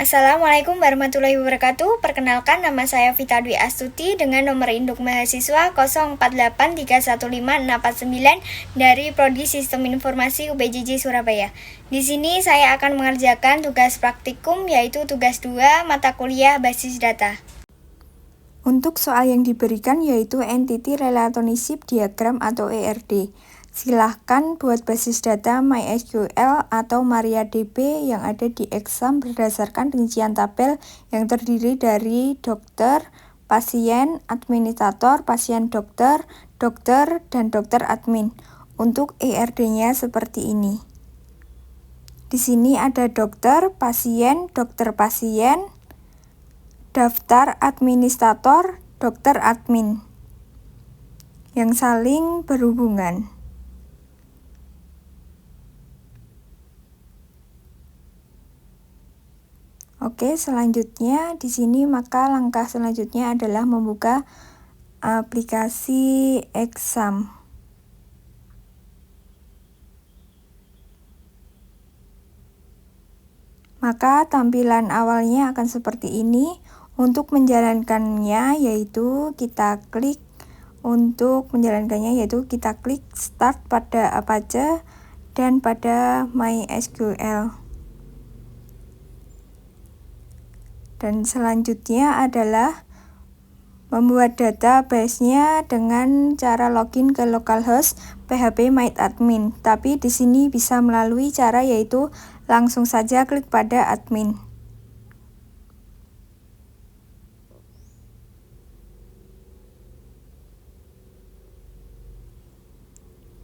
Assalamualaikum warahmatullahi wabarakatuh. Perkenalkan, nama saya Vita Dwi Astuti dengan nomor induk mahasiswa 0483156449 dari Prodi Sistem Informasi UPJJ Surabaya. Di sini saya akan mengerjakan tugas praktikum, yaitu tugas 2 mata kuliah basis data. Untuk soal yang diberikan yaitu Entity Relationship Diagram atau ERD. Silahkan buat basis data MySQL atau MariaDB yang ada di exam berdasarkan rincian tabel yang terdiri dari dokter, pasien, administrator, pasien dokter, dokter, dan dokter admin. Untuk ERD-nya seperti ini. Di sini ada dokter, pasien, daftar administrator, dokter admin yang saling berhubungan. Oke, selanjutnya di sini maka langkah selanjutnya adalah membuka aplikasi exam. Maka tampilan awalnya akan seperti ini. Untuk menjalankannya yaitu kita klik start pada Apache dan pada MySQL. Dan selanjutnya adalah membuat database-nya dengan cara login ke localhost php myadmin. Tapi di sini bisa melalui cara yaitu langsung saja klik pada admin.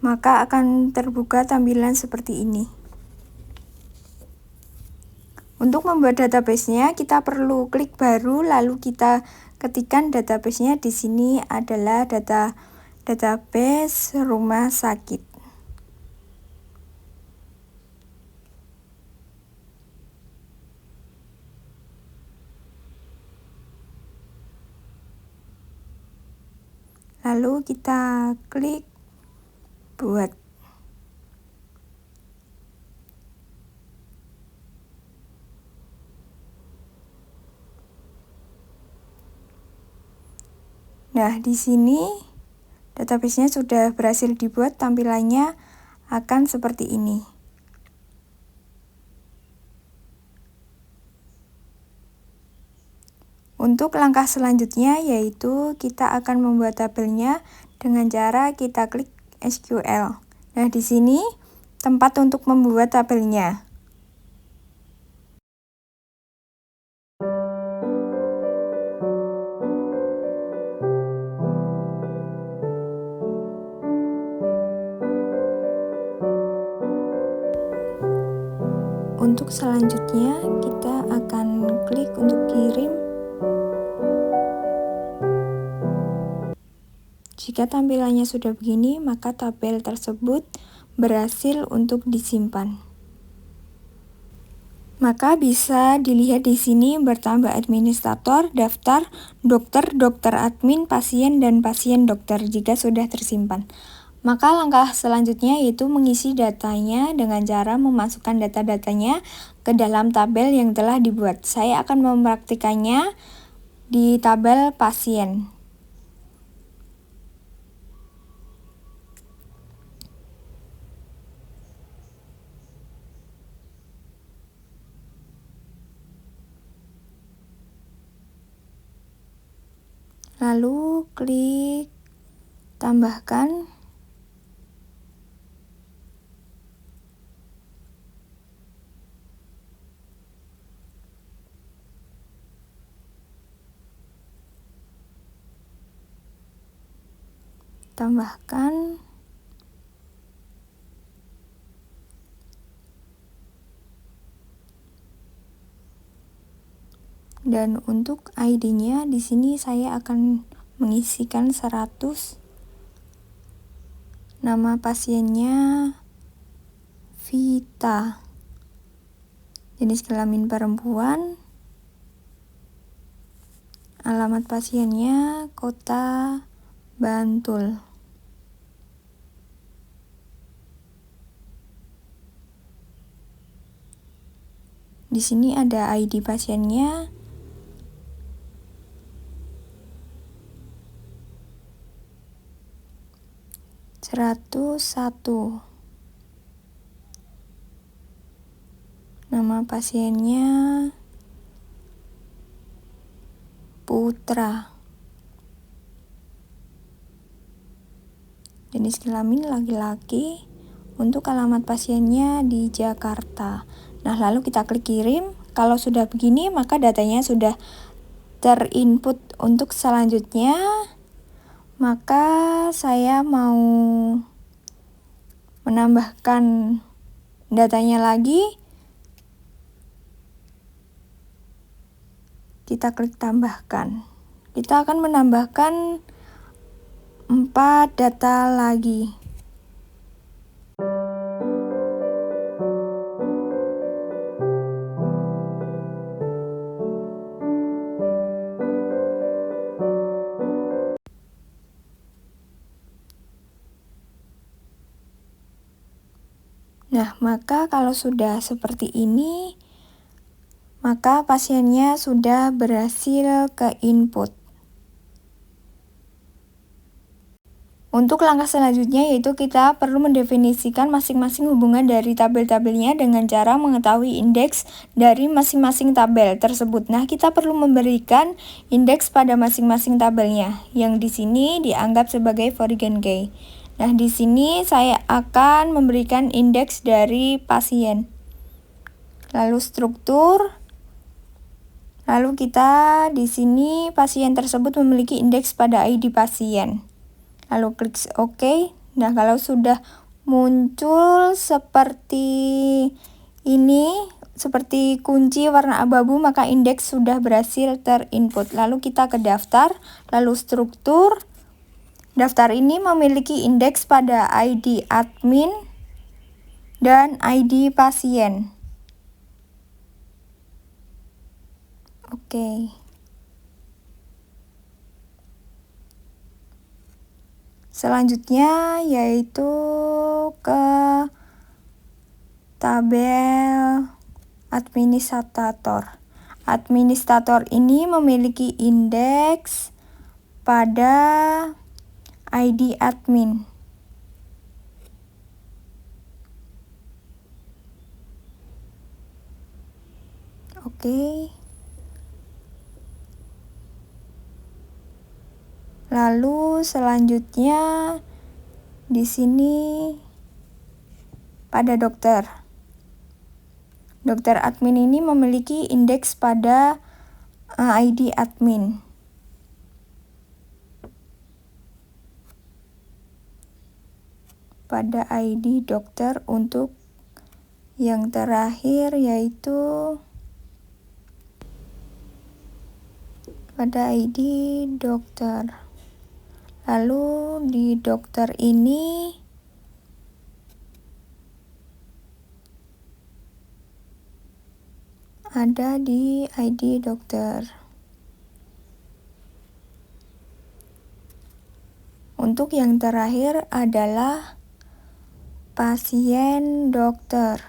Maka akan terbuka tampilan seperti ini. Untuk membuat database-nya, kita perlu klik baru, lalu kita ketikkan database-nya. Di sini adalah database rumah sakit. Lalu kita klik buat. Nah, di sini database-nya sudah berhasil dibuat, tampilannya akan seperti ini. Untuk langkah selanjutnya yaitu kita akan membuat tabelnya dengan cara kita klik SQL. Nah, di sini tempat untuk membuat tabelnya. Untuk selanjutnya kita akan klik untuk kirim. Jika tampilannya sudah begini, maka tabel tersebut berhasil untuk disimpan. Maka bisa dilihat di sini bertambah administrator, daftar, dokter, dokter admin, pasien, dan pasien dokter jika sudah tersimpan. Maka langkah selanjutnya yaitu mengisi datanya dengan cara memasukkan data-datanya ke dalam tabel yang telah dibuat. Saya akan mempraktikannya di tabel pasien. Lalu klik tambahkan. Tambahkan. Dan untuk ID-nya di sini saya akan mengisikan 100. Nama pasiennya Vita. Jenis kelamin perempuan. Alamat pasiennya Kota Bantul. Di sini ada ID pasiennya. "101". Nama pasiennya Putra. Jenis kelamin laki-laki. Untuk alamat pasiennya di Jakarta. Nah, lalu kita klik kirim. Kalau sudah begini, maka datanya sudah terinput. Untuk selanjutnya, maka saya mau menambahkan datanya lagi. Kita klik tambahkan. Kita akan menambahkan 4 data lagi. Nah, maka kalau sudah seperti ini, maka pasiennya sudah berhasil ke input. Untuk langkah selanjutnya yaitu kita perlu mendefinisikan masing-masing hubungan dari tabel-tabelnya dengan cara mengetahui indeks dari masing-masing tabel tersebut. Nah, kita perlu memberikan indeks pada masing-masing tabelnya, yang di sini dianggap sebagai foreign key. Nah, di sini saya akan memberikan indeks dari pasien. Lalu struktur. Lalu kita di sini pasien tersebut memiliki indeks pada ID pasien. Lalu klik OK. Nah, kalau sudah muncul seperti ini, seperti kunci warna abu-abu, maka indeks sudah berhasil terinput. Lalu kita ke daftar, lalu struktur. Daftar ini memiliki indeks pada ID admin dan ID pasien. Oke. Selanjutnya yaitu ke tabel administrator. Administrator ini memiliki indeks pada ID admin. Oke. Lalu selanjutnya di sini pada dokter. Dokter admin ini memiliki indeks pada ID admin. Pada ID dokter untuk yang terakhir yaitu pada ID dokter. Lalu di dokter ini ada di ID dokter. Untuk yang terakhir adalah pasien dokter.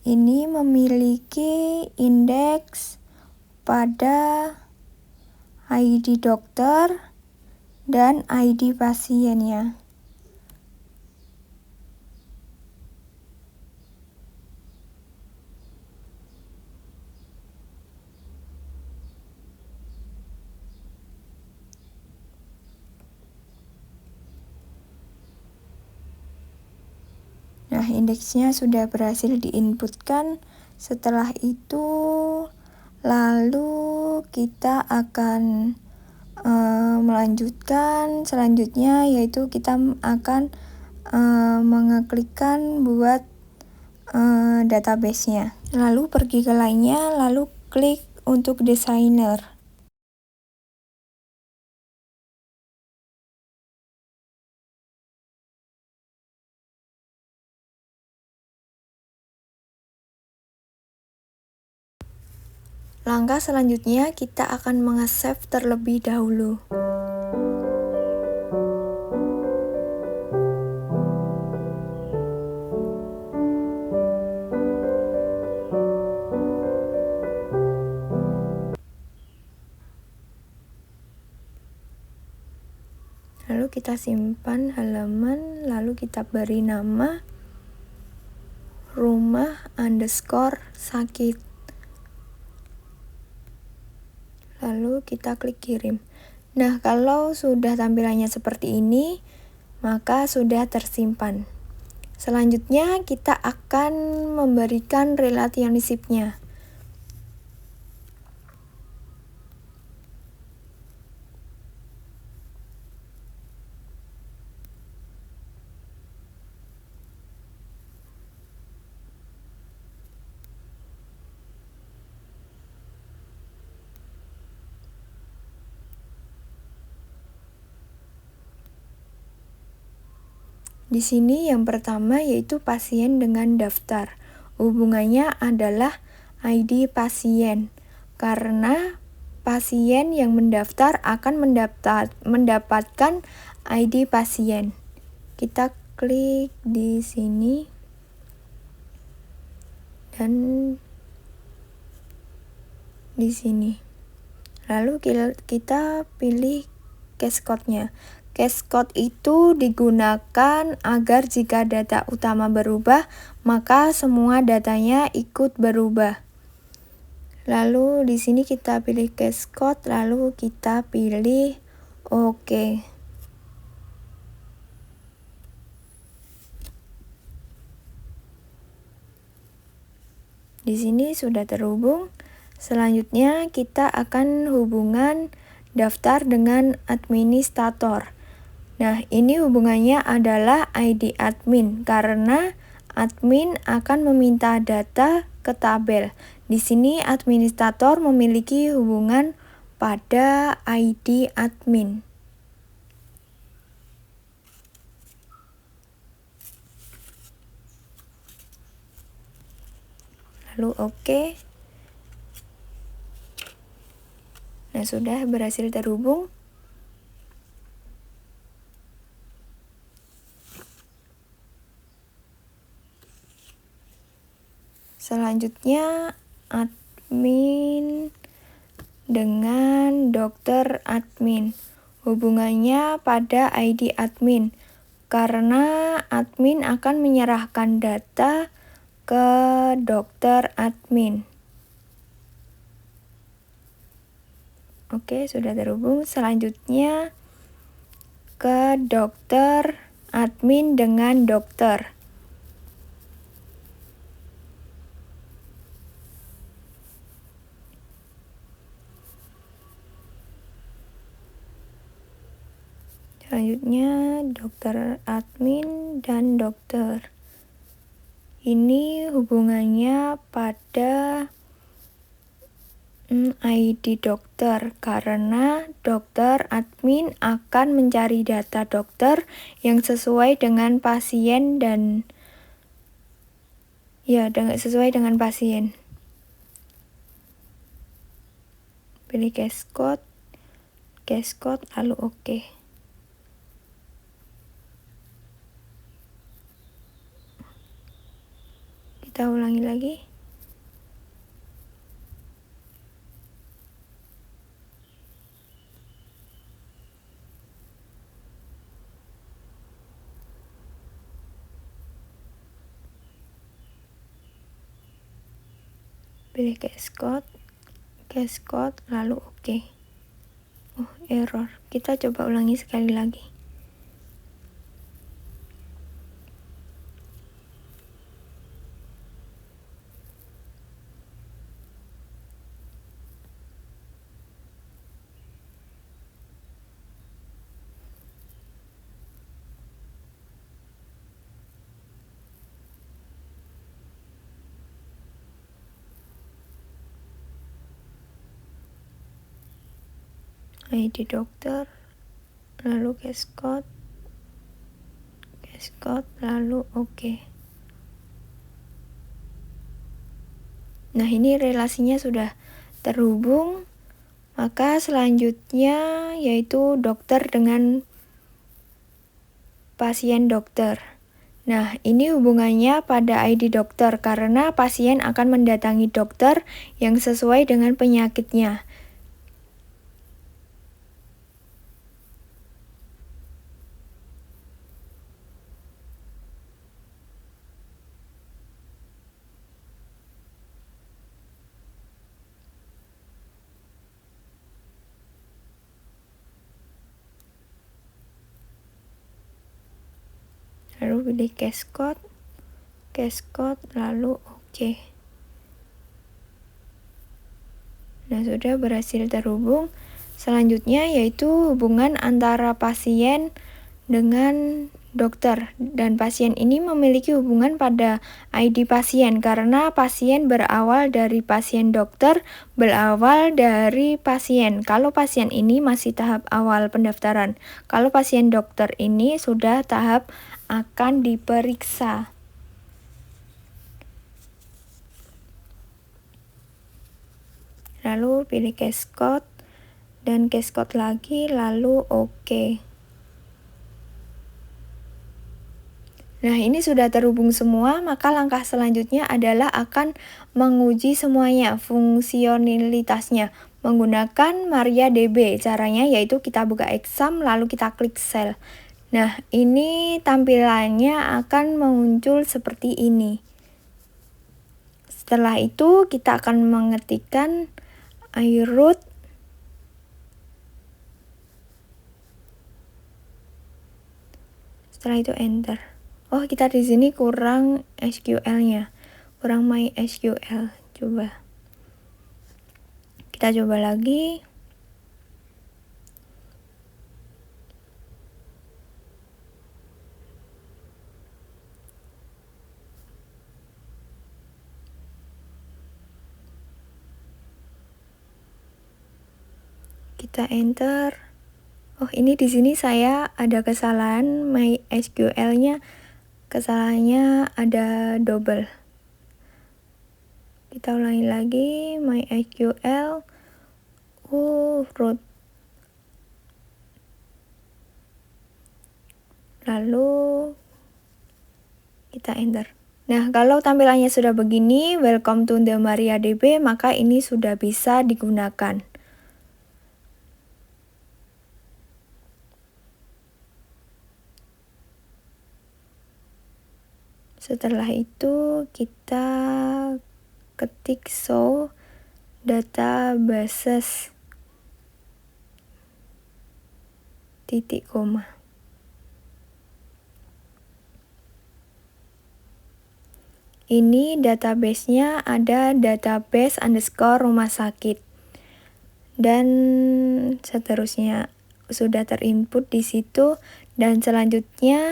Ini memiliki indeks pada ID dokter dan ID pasiennya. Nah, indeksnya sudah berhasil diinputkan. Setelah itu, lalu kita akan melanjutkan selanjutnya, yaitu kita akan mengeklikkan buat database-nya. Lalu pergi ke lainnya, lalu klik untuk desainer. Langkah selanjutnya kita akan menge-save terlebih dahulu. kita simpan halaman, lalu kita beri nama rumah_sakit. Lalu kita klik kirim. Nah, kalau sudah tampilannya seperti ini, maka sudah tersimpan. Selanjutnya kita akan memberikan relationship-nya. Di sini yang pertama yaitu pasien dengan daftar. Hubungannya adalah ID pasien. Karena pasien yang mendaftar akan mendapatkan ID pasien. Kita klik di sini dan di sini. Lalu kita pilih case code-nya. Case code itu digunakan agar jika data utama berubah, maka semua datanya ikut berubah. Lalu di sini kita pilih case code, lalu kita pilih OK. Di sini sudah terhubung. Selanjutnya kita akan hubungan daftar dengan administrator. Nah, ini hubungannya adalah ID admin karena admin akan meminta data ke tabel. Di sini administrator memiliki hubungan pada ID admin. Lalu OK. Nah, sudah berhasil terhubung. Selanjutnya admin dengan dokter admin. Hubungannya pada ID admin karena admin akan menyerahkan data ke dokter admin. Oke, sudah terhubung. Selanjutnya ke dokter admin dengan dokter. Selanjutnya dokter admin dan dokter. Ini hubungannya pada ID dokter karena dokter admin akan mencari data dokter yang sesuai dengan pasien dan sesuai dengan pasien. Pilih case code lalu OK. Kita ulangi lagi. Pilih case code lalu OK. Error. Kita coba ulangi sekali lagi. ID dokter, lalu case code, lalu OK. Nah, ini relasinya sudah terhubung. Maka selanjutnya yaitu dokter dengan pasien dokter. Nah, ini hubungannya pada ID dokter karena pasien akan mendatangi dokter yang sesuai dengan penyakitnya. lalu pilih case code, lalu oke. Nah, sudah berhasil terhubung. Selanjutnya yaitu hubungan antara pasien dengan dokter, dan pasien ini memiliki hubungan pada ID pasien karena pasien berawal dari pasien, dokter berawal dari pasien. Kalau pasien ini masih tahap awal pendaftaran, kalau pasien dokter ini sudah tahap akan diperiksa. Lalu pilih case code dan case code lagi, lalu oke. Nah, ini sudah terhubung semua, maka langkah selanjutnya adalah akan menguji semuanya, fungsionalitasnya, menggunakan MariaDB. Caranya yaitu kita buka exam, lalu kita klik sel. Nah, ini tampilannya akan muncul seperti ini. Setelah itu, kita akan mengetikkan iRoot. Setelah itu enter. Oh, kita di sini kurang SQL-nya. Kurang MySQL. Coba. Kita coba lagi. Kita enter. Oh, ini di sini saya ada kesalahan MySQL-nya. Kesalahannya ada double. Kita ulangi lagi MySQL root. Lalu kita enter. Nah, kalau tampilannya sudah begini, welcome to the MariaDB, maka ini sudah bisa digunakan. Setelah itu kita ketik show databases titik koma. Ini database-nya ada database underscore rumah sakit. Dan seterusnya sudah terinput di situ, dan selanjutnya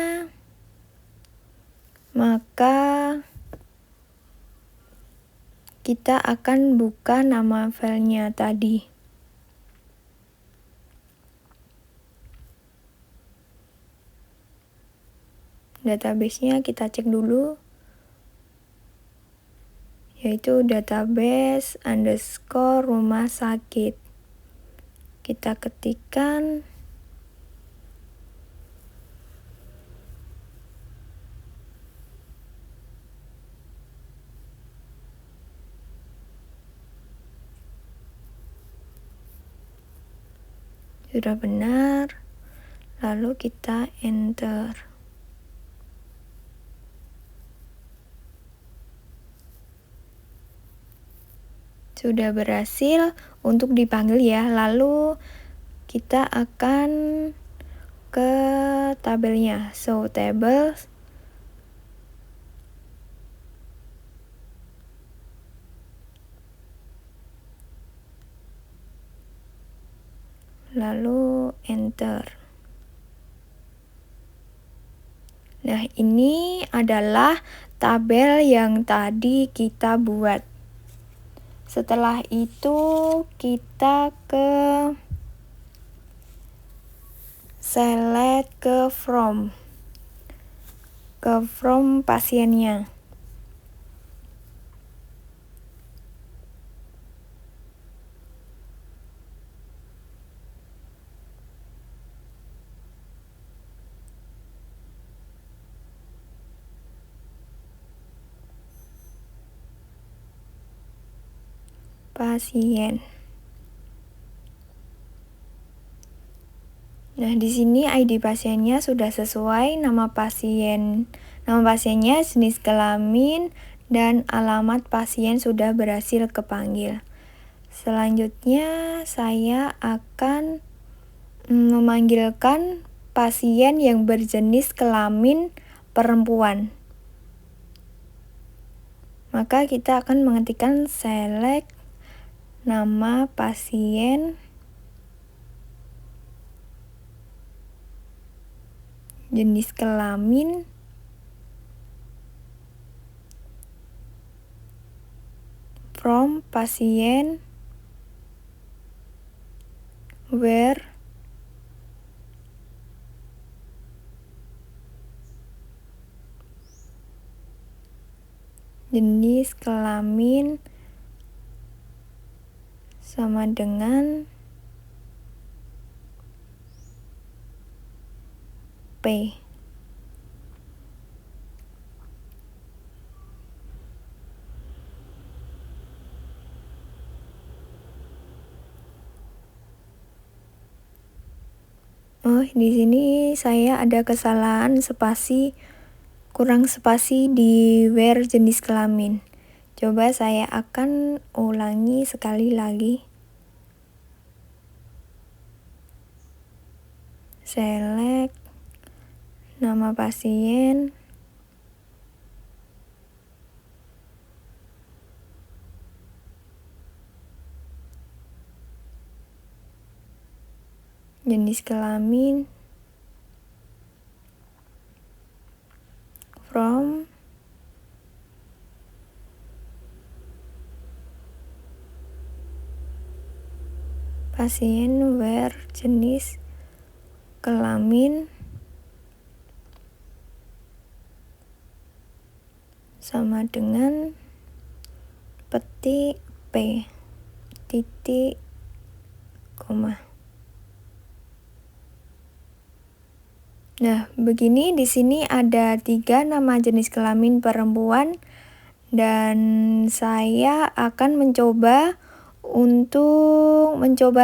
maka kita akan buka nama filenya tadi. Database-nya kita cek dulu, yaitu database underscore rumah sakit. Kita ketikkan sudah benar, lalu kita enter. Sudah berhasil untuk dipanggil ya. Lalu kita akan ke tabelnya, show tables. Lalu enter. Nah, ini adalah tabel yang tadi kita buat. Setelah itu kita ke select ke from pasiennya. Pasien. Nah, di sini ID pasiennya sudah sesuai, nama pasiennya, jenis kelamin, dan alamat pasien sudah berhasil kepanggil. Selanjutnya saya akan memanggilkan pasien yang berjenis kelamin perempuan. Maka kita akan mengetikkan select nama pasien, jenis kelamin, from pasien, where, jenis kelamin sama dengan P. Di sini saya ada kesalahan spasi, kurang spasi di where jenis kelamin. Coba saya akan ulangi sekali lagi. Select nama pasien, jenis kelamin, from, pasien, where jenis kelamin sama dengan petik P titik koma. Nah, begini di sini ada 3 nama jenis kelamin perempuan dan saya akan mencoba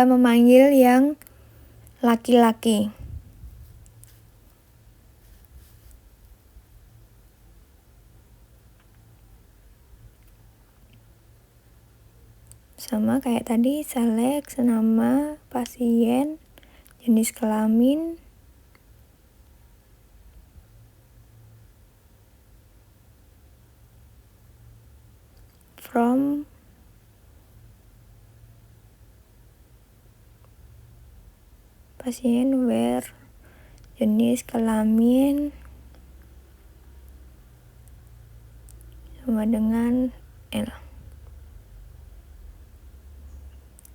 memanggil yang laki-laki. Sama kayak tadi, select nama pasien, jenis kelamin, from, pasien, where jenis kelamin sama dengan L.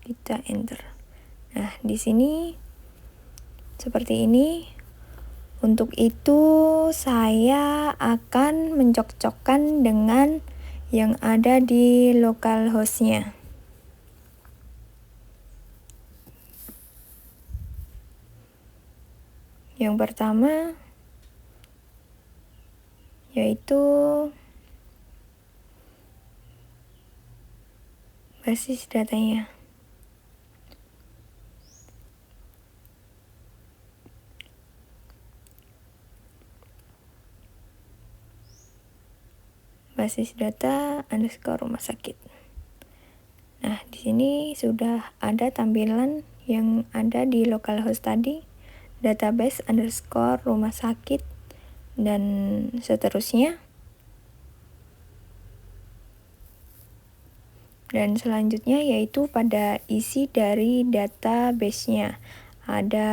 Kita enter. Nah, di sini seperti ini. Untuk itu saya akan mencocokkan dengan yang ada di localhost-nya. Yang pertama yaitu basis datanya. Basis data underscore rumah sakit. Nah, di sini sudah ada tampilan yang ada di localhost tadi, database underscore rumah sakit, dan seterusnya. Dan selanjutnya yaitu pada isi dari database-nya. Ada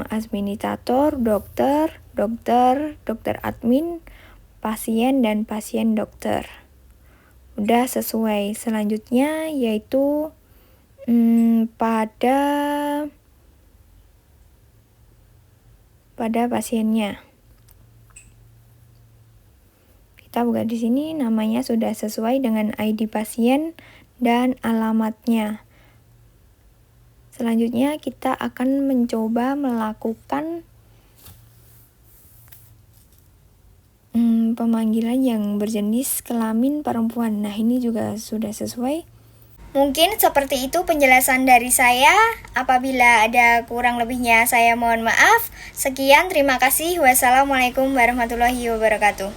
administrator, dokter admin, pasien, dan pasien dokter. Udah sesuai. Selanjutnya yaitu pada pasiennya. Kita buka di sini, namanya sudah sesuai dengan ID pasien dan alamatnya. Selanjutnya kita akan mencoba melakukan pemanggilan yang berjenis kelamin perempuan. Nah, ini juga sudah sesuai. Mungkin seperti itu penjelasan dari saya. Apabila ada kurang lebihnya saya mohon maaf. Sekian, terima kasih. Wassalamualaikum warahmatullahi wabarakatuh.